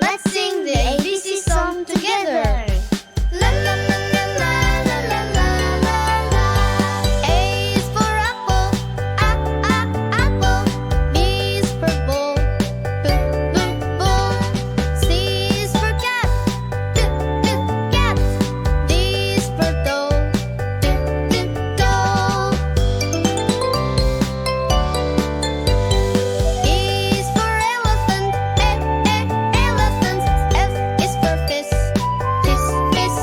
Let's sing the ABC song together. La la la la la la la la la la. A is for apple, apple. B is for ball, ball. C is for cat, cat. D is for doll, doll. E is for elephant, elephant. F is for fish, fish.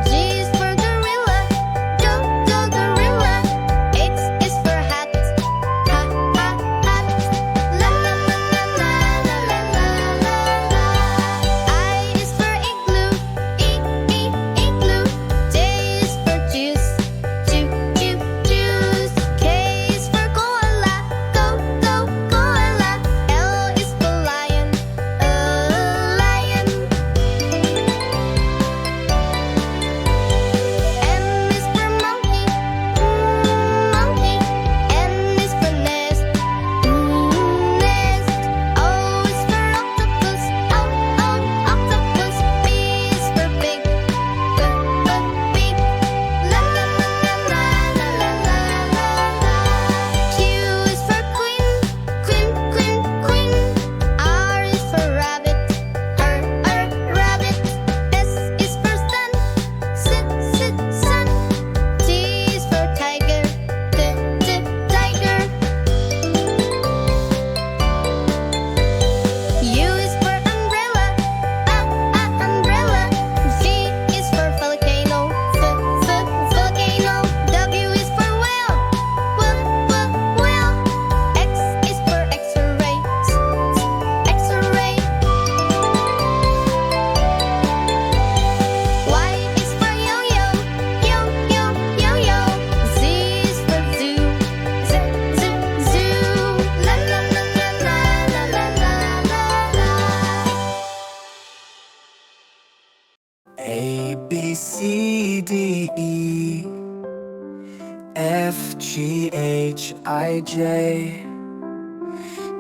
G is for gorilla, gorilla. H is for hat, hat. La la la la la la la la la. I is for igloo, igloo. J is for juice, juice. K is for koala, koala. L is for lion, lion. M is for monkey, monkey. N is for nest, nest. O is for octopus, octopus. P is for pig, pig. La la la la la la la la la. Q is for queen. R is for rabbit, rabbit. S is for sun, sun. T is for tiger, tiger. U is for umbrella, umbrella. V is for volcano, volcano. W is for whale, whale. X is for X-ray, X-ray. Y is for yo-yo, yo-yo. Z is for zoo, zoo. La la la la la la la la la. A, B, C, D, E, F, G, H, I, J,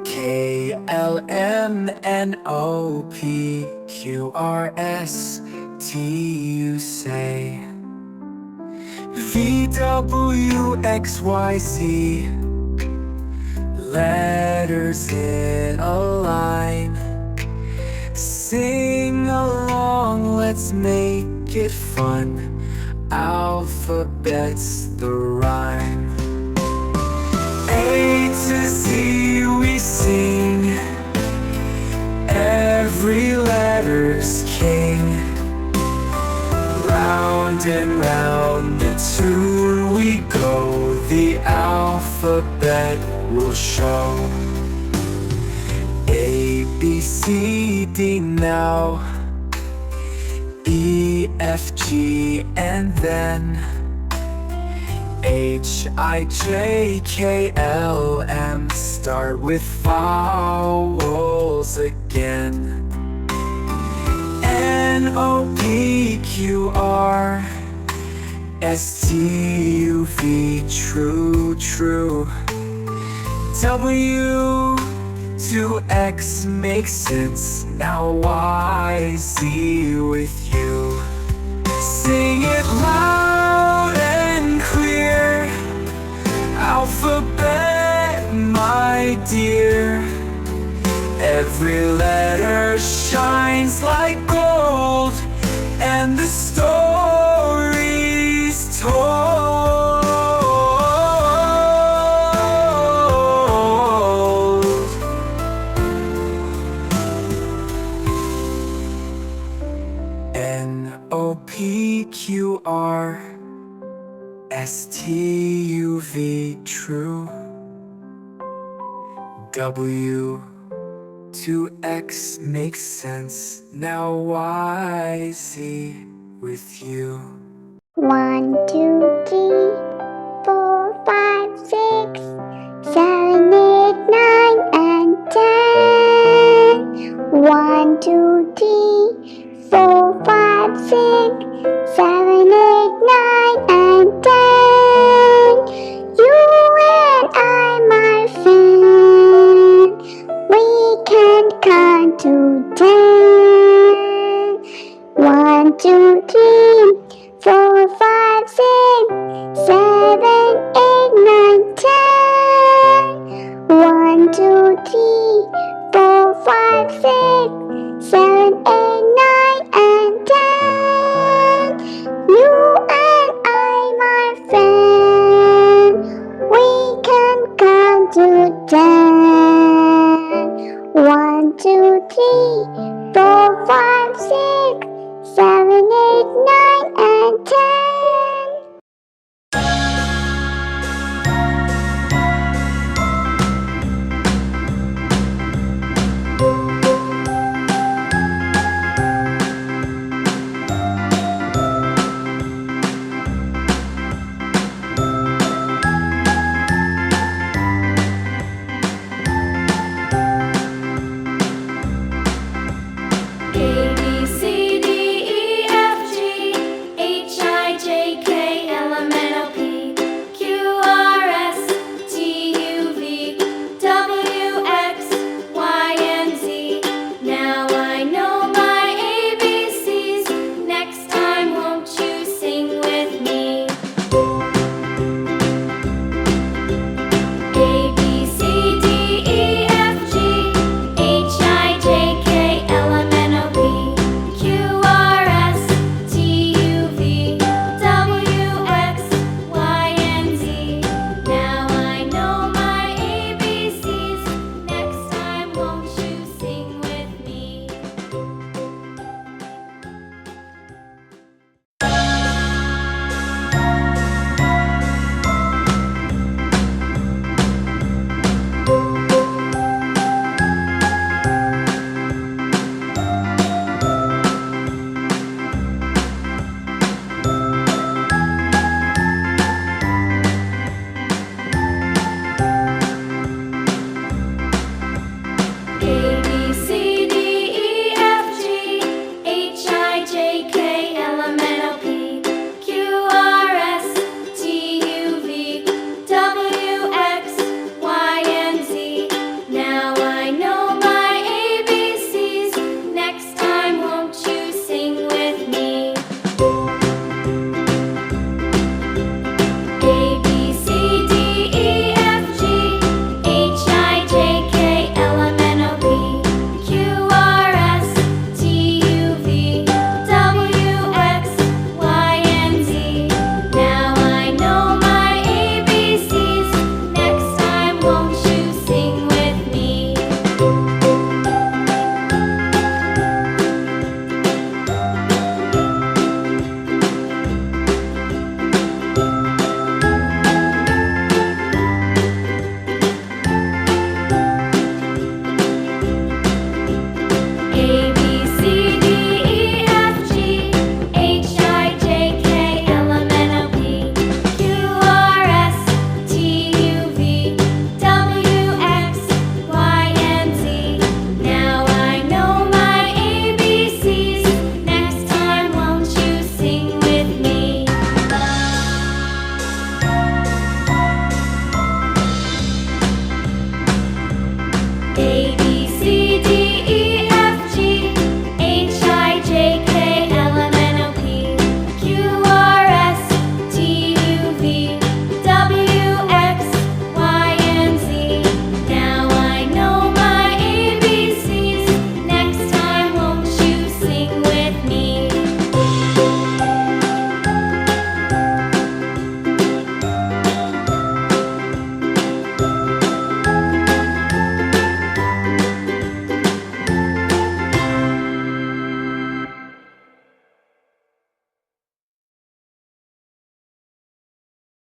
K, L, M, N, O, P, Q, R, S, T, U, say. V, W, X, Y, Z. Letters in a line. Sing along, let's make it fun. Alphabet's the rhyme. A to Z we sing. Every letter's king. Round and round the tune we go. The alphabet will show. A, B, C, D now. E, F, G, and then H, I, J, K, L, M. Start with vowels again. N, O, P, Q, R, S, T, U, V. True. W to X makes sense. Now Y, Z with you. Sing it loud and clear. Alphabet, my dear. Every letter shines like gold, and the story's told. N, O, P, Q, R, S, T, U, V. True. W to X makes sense. Now Y, Z with you. 1, 2, 3, 4, 5, 6, 7, 8, 9, and 10. 1, 2, 3, 4, 5, 6, 7, 8, 9, and 10. You and I, my friend, we can count to 10. 1, 2, 3, 4, 5, 6, 7, 8, 9, 10. 1, 2, 3, 4, 5, 6, 7, 8, 9, and 10. You and I, my friend, we can count to 10. 1, 2, 3, 4, 5, 6.